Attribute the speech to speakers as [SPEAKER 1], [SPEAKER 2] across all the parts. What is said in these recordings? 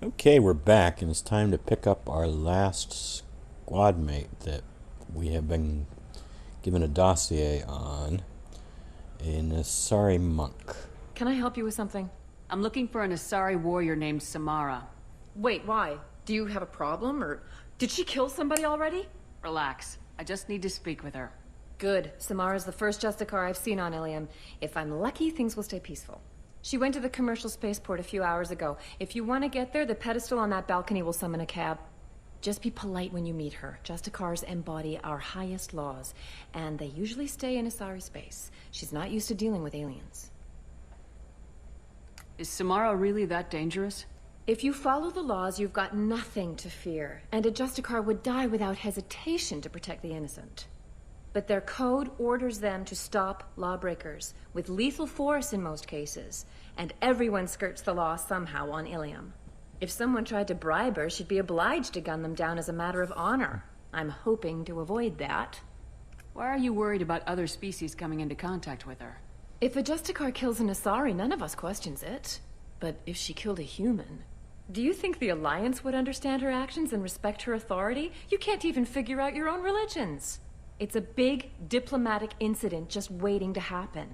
[SPEAKER 1] Okay, we're back, and it's time to pick up our last squad mate that we have been given a dossier on, an Asari monk.
[SPEAKER 2] Can I help you with something?
[SPEAKER 3] I'm looking for an Asari warrior named Samara.
[SPEAKER 2] Wait, why? Do you have a problem, or did she kill somebody already?
[SPEAKER 3] Relax. I just need to speak with her.
[SPEAKER 2] Good. Samara's the first Justicar I've seen on Ilium. If I'm lucky, things will stay peaceful. She went to the commercial spaceport a few hours ago. If you want to get there, the pedestal on that balcony will summon a cab. Just be polite when you meet her. Justicars embody our highest laws, and they usually stay in Asari space. She's not used to dealing with aliens.
[SPEAKER 3] Is Samara really that dangerous?
[SPEAKER 2] If you follow the laws, you've got nothing to fear, and a Justicar would die without hesitation to protect the innocent. But their code orders them to stop lawbreakers, with lethal force in most cases, and everyone skirts the law somehow on Ilium. If someone tried to bribe her, she'd be obliged to gun them down as a matter of honor. I'm hoping to avoid that.
[SPEAKER 3] Why are you worried about other species coming into contact with her?
[SPEAKER 2] If a Justicar kills an Asari, none of us questions it. But if she killed a human... Do you think the Alliance would understand her actions and respect her authority? You can't even figure out your own religions. It's a big diplomatic incident just waiting to happen.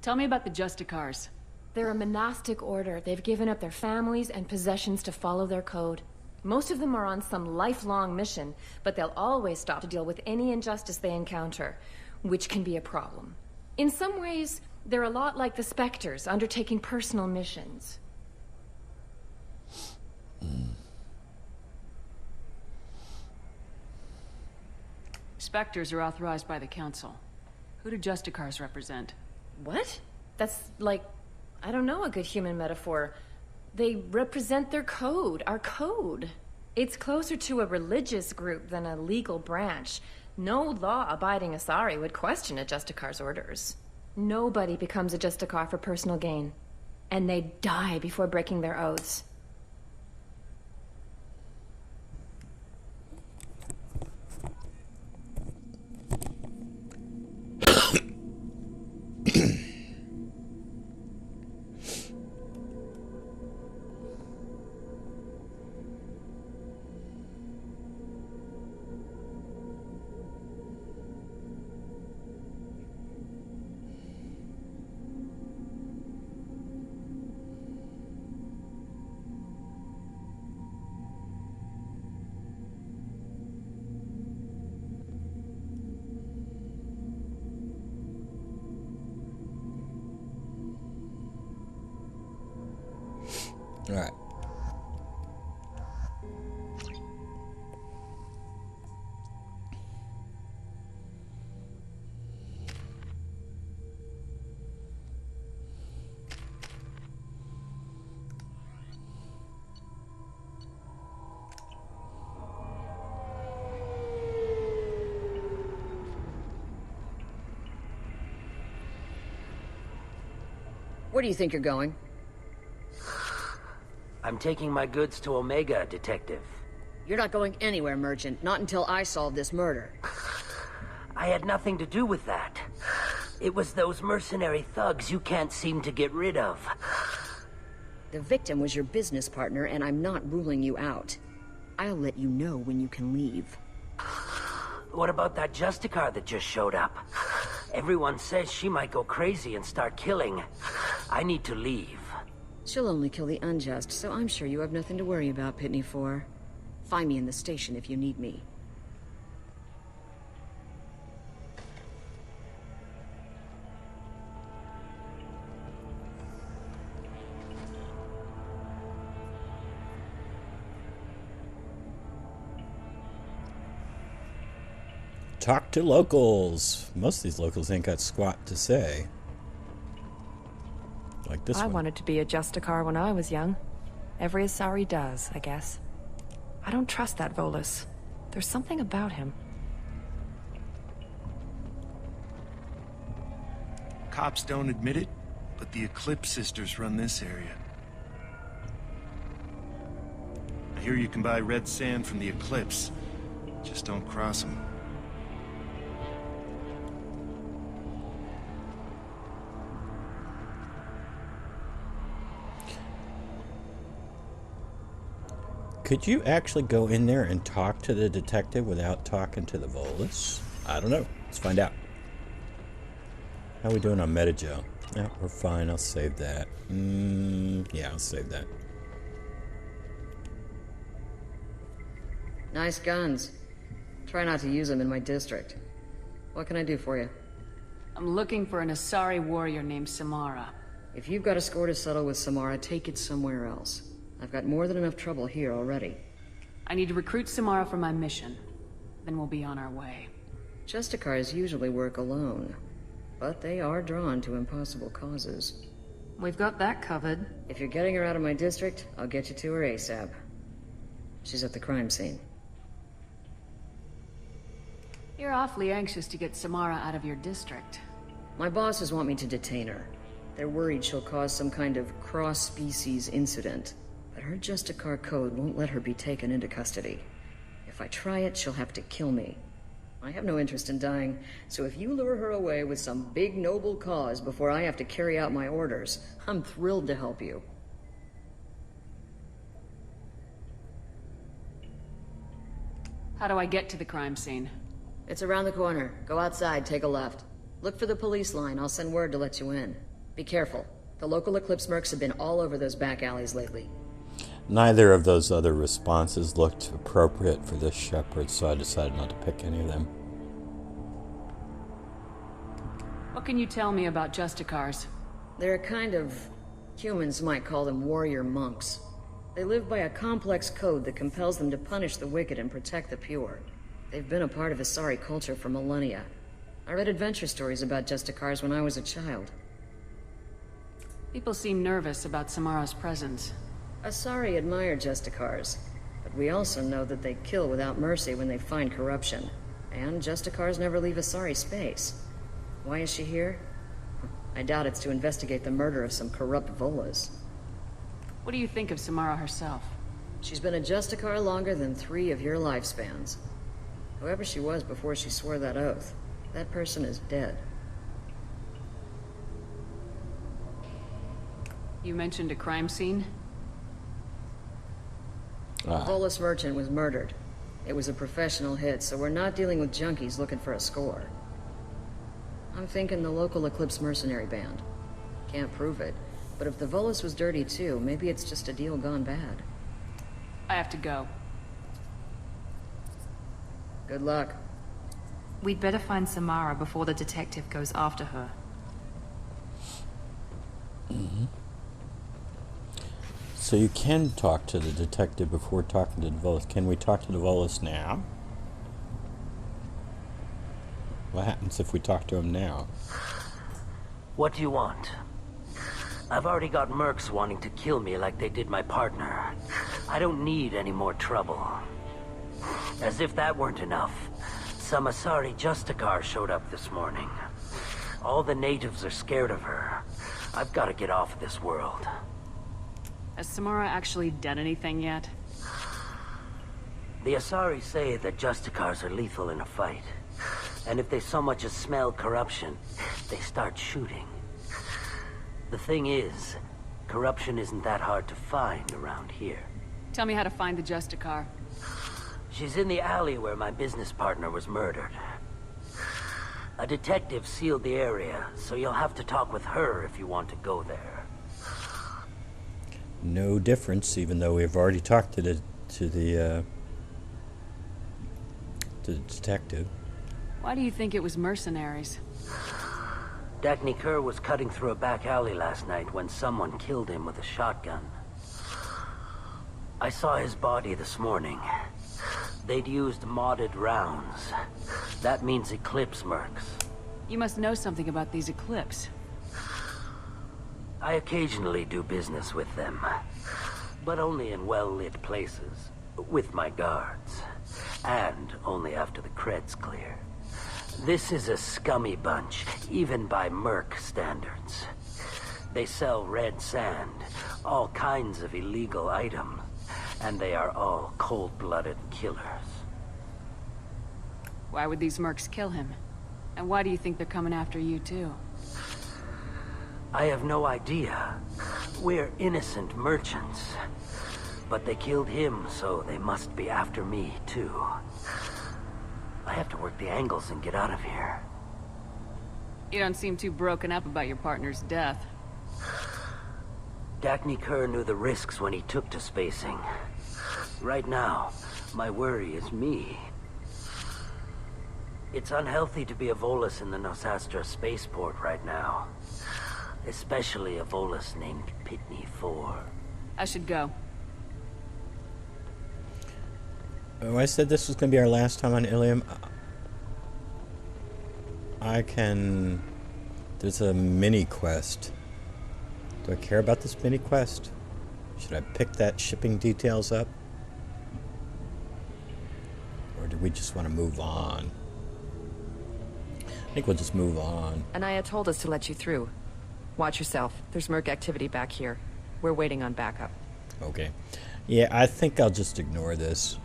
[SPEAKER 3] Tell me about the Justicars.
[SPEAKER 2] They're a monastic order. They've given up their families and possessions to follow their code. Most of them are on some lifelong mission, but they'll always stop to deal with any injustice they encounter, which can be a problem. In some ways, they're a lot like the Spectres, undertaking personal missions.
[SPEAKER 3] Spectres are authorized by the Council. Who do Justicars represent?
[SPEAKER 2] What? That's like, I don't know, a good human metaphor. They represent their code, our code. It's closer to a religious group than a legal branch. No law-abiding Asari would question a Justicar's orders. Nobody becomes a Justicar for personal gain. And they die before breaking their oaths.
[SPEAKER 1] All right.
[SPEAKER 4] Where do you think you're going?
[SPEAKER 5] I'm taking my goods to Omega, Detective.
[SPEAKER 4] You're not going anywhere, Merchant. Not until I solve this murder.
[SPEAKER 5] I had nothing to do with that. It was those mercenary thugs you can't seem to get rid of.
[SPEAKER 4] The victim was your business partner, and I'm not ruling you out. I'll let you know when you can leave.
[SPEAKER 5] What about that Justicar that just showed up? Everyone says she might go crazy and start killing. I need to leave.
[SPEAKER 4] She'll only kill the unjust, so I'm sure you have nothing to worry about, Pitney 4. Find me in the station if you need me.
[SPEAKER 1] Talk to locals. Most of these locals ain't got squat to say. Like this
[SPEAKER 2] I
[SPEAKER 1] one.
[SPEAKER 2] wanted to be a Justicar when I was young. Every Asari does, I guess. I don't trust that Volus. There's something about him.
[SPEAKER 6] Cops don't admit it, but the Eclipse sisters run this area. I hear you can buy red sand from the Eclipse. Just don't cross them.
[SPEAKER 1] Could you actually go in there and talk to the detective without talking to the Volus? I don't know. Let's find out. How are we doing on Metagel? Yeah, we're fine. I'll save that. Yeah, I'll save that.
[SPEAKER 4] Nice guns. Try not to use them in my district. What can I do for you?
[SPEAKER 3] I'm looking for an Asari warrior named Samara.
[SPEAKER 4] If you've got a score to settle with Samara, take it somewhere else. I've got more than enough trouble here already.
[SPEAKER 3] I need to recruit Samara for my mission. Then we'll be on our way.
[SPEAKER 4] Justicars usually work alone, but they are drawn to impossible causes.
[SPEAKER 2] We've got that covered.
[SPEAKER 4] If you're getting her out of my district, I'll get you to her ASAP. She's at the crime scene.
[SPEAKER 3] You're awfully anxious to get Samara out of your district.
[SPEAKER 4] My bosses want me to detain her. They're worried she'll cause some kind of cross-species incident. But her Justicar code won't let her be taken into custody. If I try it, she'll have to kill me. I have no interest in dying, so if you lure her away with some big noble cause before I have to carry out my orders, I'm thrilled to help you.
[SPEAKER 3] How do I get to the crime scene?
[SPEAKER 4] It's around the corner. Go outside, take a left. Look for the police line. I'll send word to let you in. Be careful. The local Eclipse mercs have been all over those back alleys lately.
[SPEAKER 1] Neither of those other responses looked appropriate for this Shepard, so I decided not to pick any of them.
[SPEAKER 3] What can you tell me about Justicars?
[SPEAKER 4] They're a kind of... humans might call them warrior monks. They live by a complex code that compels them to punish the wicked and protect the pure. They've been a part of Asari culture for millennia. I read adventure stories about Justicars when I was a child.
[SPEAKER 3] People seem nervous about Samara's presence.
[SPEAKER 4] Asari admire Justicars, but we also know that they kill without mercy when they find corruption. And Justicars never leave Asari space. Why is she here? I doubt it's to investigate the murder of some corrupt Volas.
[SPEAKER 3] What do you think of Samara herself?
[SPEAKER 4] She's been a Justicar longer than 3 of your lifespans. Whoever she was before she swore that oath, that person is dead.
[SPEAKER 3] You mentioned a crime scene?
[SPEAKER 4] A Volus merchant was murdered. It was a professional hit, so we're not dealing with junkies looking for a score. I'm thinking the local Eclipse mercenary band. Can't prove it, but if the Volus was dirty too, maybe it's just a deal gone bad.
[SPEAKER 3] I have to go.
[SPEAKER 4] Good luck.
[SPEAKER 2] We'd better find Samara before the detective goes after her.
[SPEAKER 1] So you can talk to the detective before talking to the Volus. Can we talk to the Volus now? What happens if we talk to him now?
[SPEAKER 5] What do you want? I've already got mercs wanting to kill me like they did my partner. I don't need any more trouble. As if that weren't enough, some Asari Justicar showed up this morning. All the natives are scared of her. I've got to get off this world.
[SPEAKER 3] Has Samara actually done anything yet?
[SPEAKER 5] The Asari say that Justicars are lethal in a fight. And if they so much as smell corruption, they start shooting. The thing is, corruption isn't that hard to find around here.
[SPEAKER 3] Tell me how to find the Justicar.
[SPEAKER 5] She's in the alley where my business partner was murdered. A detective sealed the area, so you'll have to talk with her if you want to go there.
[SPEAKER 1] No difference, even though we've already talked to the detective.
[SPEAKER 3] Why do you think it was mercenaries?
[SPEAKER 5] Dagny Kerr was cutting through a back alley last night when someone killed him with a shotgun. I saw his body this morning. They'd used modded rounds. That means Eclipse mercs.
[SPEAKER 3] You must know something about these Eclipse.
[SPEAKER 5] I occasionally do business with them, but only in well-lit places, with my guards, and only after the cred's clear. This is a scummy bunch, even by merc standards. They sell red sand, all kinds of illegal items, and they are all cold-blooded killers.
[SPEAKER 3] Why would these mercs kill him? And why do you think they're coming after you too?
[SPEAKER 5] I have no idea. We're innocent merchants. But they killed him, so they must be after me, too. I have to work the angles and get out of here.
[SPEAKER 3] You don't seem too broken up about your partner's death.
[SPEAKER 5] Dacne Kerr knew the risks when he took to spacing. Right now, my worry is me. It's unhealthy to be a Volus in the Nosastra spaceport right now. Especially a Volus named Pitney 4.
[SPEAKER 3] I should go.
[SPEAKER 1] Oh, I said this was going to be our last time on Ilium. I can... There's a mini quest. Do I care about this mini quest? Should I pick that shipping details up? Or do we just want to move on? I think we'll just move on.
[SPEAKER 7] Anaya told us to let you through. Watch yourself. There's Merc activity back here. We're waiting on backup.
[SPEAKER 1] Okay. Yeah, I think I'll just ignore this.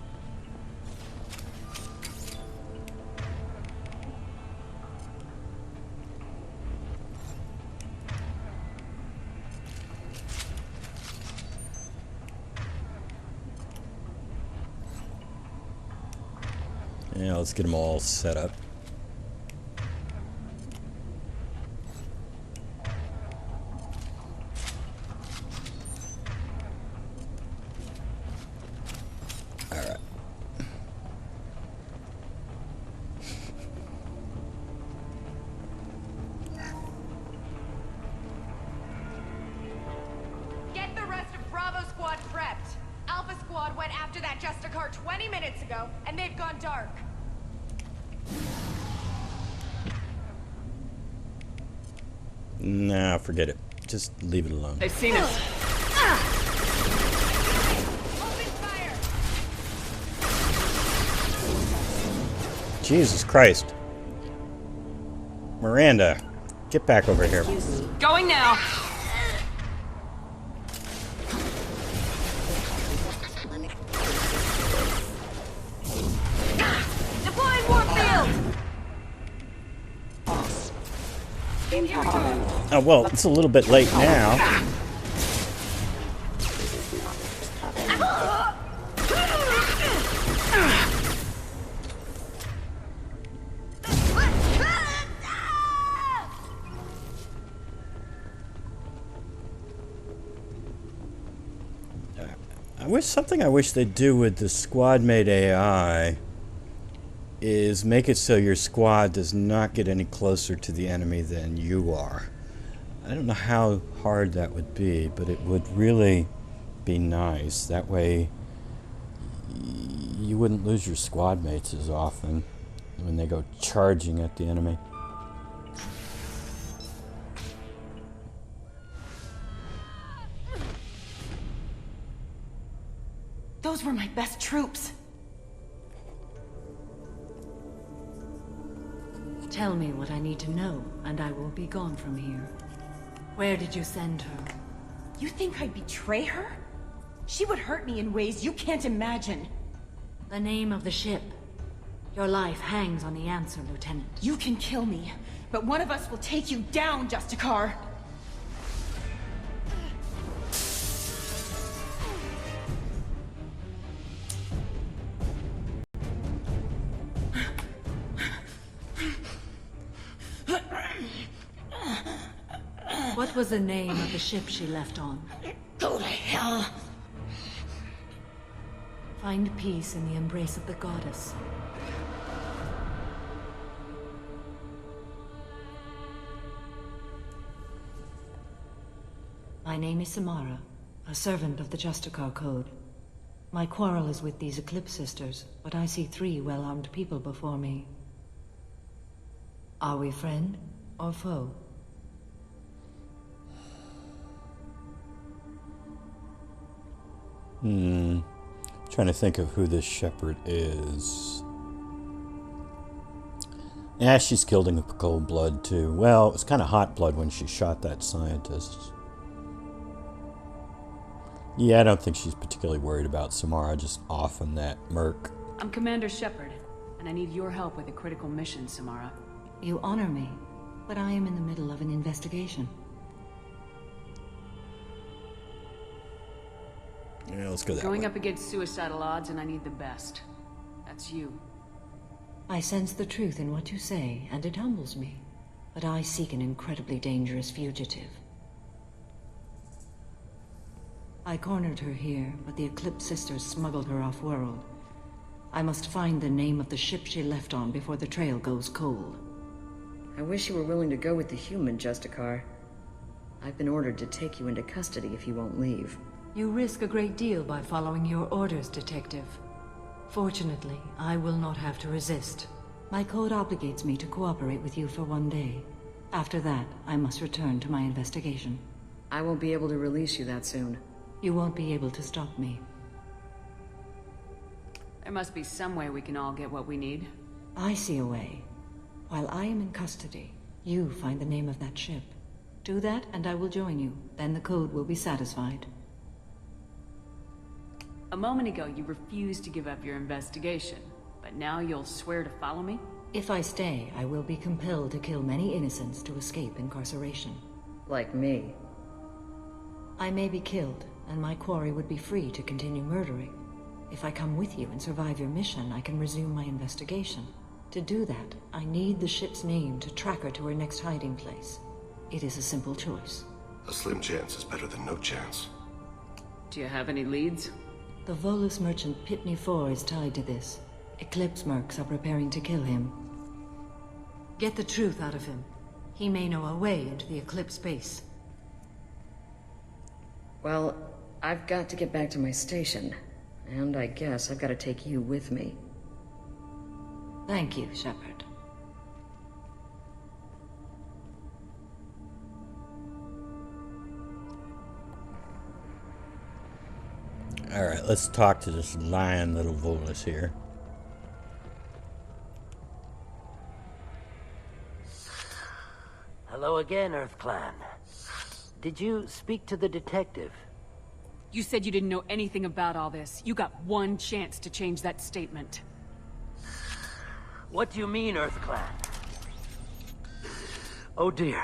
[SPEAKER 1] Yeah, let's get them all set up.
[SPEAKER 8] Get the rest of Bravo Squad prepped. Alpha Squad went after that Justicar 20 minutes ago, and they've gone dark.
[SPEAKER 1] Nah, forget it. Just leave it alone.
[SPEAKER 3] They've seen us.
[SPEAKER 8] Open fire!
[SPEAKER 1] Jesus Christ. Miranda, get back over here.
[SPEAKER 3] Going now.
[SPEAKER 8] Deploying warp field!
[SPEAKER 1] Oh, well, it's a little bit late now. Something I wish they'd do with the squad mate AI is make it so your squad does not get any closer to the enemy than you are. I don't know how hard that would be, but it would really be nice. That way you wouldn't lose your squad mates as often when they go charging at the enemy.
[SPEAKER 8] Those were my best troops.
[SPEAKER 2] Tell me what I need to know, and I will be gone from here. Where did you send her?
[SPEAKER 8] You think I'd betray her? She would hurt me in ways you can't imagine.
[SPEAKER 2] The name of the ship. Your life hangs on the answer, Lieutenant.
[SPEAKER 8] You can kill me, but one of us will take you down, Justicar.
[SPEAKER 2] What was the name of the ship she left on?
[SPEAKER 8] Go to hell.
[SPEAKER 2] Find peace in the embrace of the goddess. My name is Samara, a servant of the Justicar Code. My quarrel is with these Eclipse Sisters, but I see 3 well-armed people before me. Are we friend or foe?
[SPEAKER 1] Trying to think of who this Shepard is. Yeah, she's killed in cold blood too. Well, it was kind of hot blood when she shot that scientist. Yeah, I don't think she's particularly worried about Samara just off on that Merc.
[SPEAKER 3] I'm Commander Shepard, and I need your help with a critical mission, Samara.
[SPEAKER 2] You honor me, but I am in the middle of an investigation.
[SPEAKER 1] Yeah, let's go that
[SPEAKER 3] Going
[SPEAKER 1] way.
[SPEAKER 3] up against suicidal odds, and I need the best. That's you.
[SPEAKER 4] I sense the truth in what you say, and it humbles me. But I seek an incredibly dangerous fugitive. I cornered her here, but the Eclipse sisters smuggled her off-world. I must find the name of the ship she left on before the trail goes cold. I wish you were willing to go with the human, Justicar. I've been ordered to take you into custody if you won't leave.
[SPEAKER 9] You risk a great deal by following your orders, Detective. Fortunately, I will not have to resist. My code obligates me to cooperate with you for 1 day. After that, I must return to my investigation.
[SPEAKER 4] I won't be able to release you that soon.
[SPEAKER 9] You won't be able to stop me.
[SPEAKER 3] There must be some way we can all get what we need.
[SPEAKER 9] I see a way. While I am in custody, you find the name of that ship. Do that, and I will join you. Then the code will be satisfied.
[SPEAKER 3] A moment ago, you refused to give up your investigation, but now you'll swear to follow me?
[SPEAKER 9] If I stay, I will be compelled to kill many innocents to escape incarceration.
[SPEAKER 4] Like me.
[SPEAKER 9] I may be killed, and my quarry would be free to continue murdering. If I come with you and survive your mission, I can resume my investigation. To do that, I need the ship's name to track her to her next hiding place. It is a simple choice.
[SPEAKER 10] A slim chance is better than no chance.
[SPEAKER 3] Do you have any leads?
[SPEAKER 9] The Volus merchant Pitney 4 is tied to this. Eclipse mercs are preparing to kill him. Get the truth out of him. He may know a way into the Eclipse base.
[SPEAKER 4] Well, I've got to get back to my station. And I guess I've got to take you with me.
[SPEAKER 9] Thank you, Shepard.
[SPEAKER 1] Alright, let's talk to this lying little Volus here.
[SPEAKER 5] Hello again, Earth Clan. Did you speak to the detective?
[SPEAKER 3] You said you didn't know anything about all this. You got one chance to change that statement.
[SPEAKER 5] What do you mean, Earth Clan? Oh dear.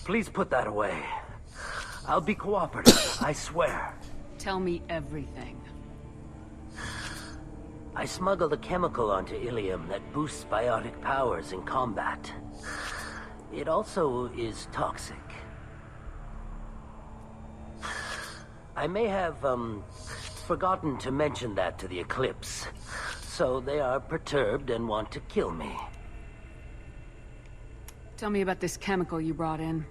[SPEAKER 5] Please put that away. I'll be cooperative, I swear.
[SPEAKER 3] Tell me everything.
[SPEAKER 5] I smuggled a chemical onto Ilium that boosts biotic powers in combat. It also is toxic. I may have, forgotten to mention that to the Eclipse. So they are perturbed and want to kill me.
[SPEAKER 3] Tell me about this chemical you brought in.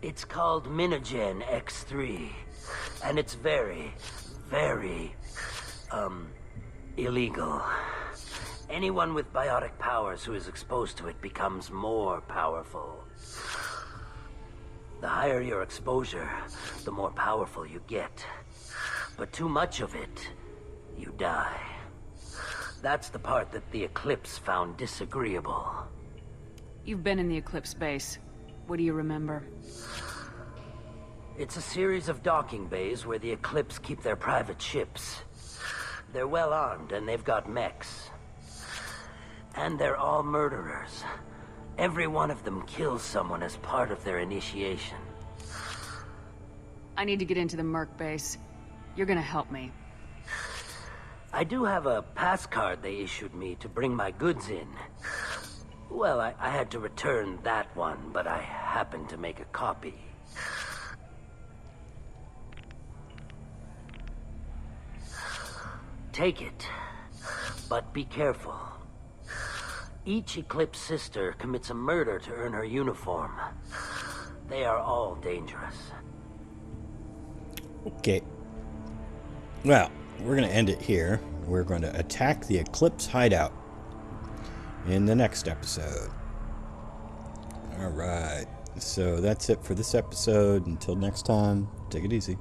[SPEAKER 5] It's called Minogen X3. And it's very, very, illegal. Anyone with biotic powers who is exposed to it becomes more powerful. The higher your exposure, the more powerful you get. But too much of it, you die. That's the part that the Eclipse found disagreeable.
[SPEAKER 3] You've been in the Eclipse base. What do you remember?
[SPEAKER 5] It's a series of docking bays where the Eclipse keep their private ships. They're well armed and they've got mechs. And they're all murderers. Every one of them kills someone as part of their initiation.
[SPEAKER 3] I need to get into the Merc base. You're gonna help me.
[SPEAKER 5] I do have a pass card they issued me to bring my goods in. Well, I had to return that one, but I happened to make a copy. Take it, but be careful. Each Eclipse sister commits a murder to earn her uniform. They are all dangerous.
[SPEAKER 1] Okay. Well, we're going to end it here. We're going to attack the Eclipse hideout in the next episode. Alright. So that's it for this episode. Until next time, take it easy.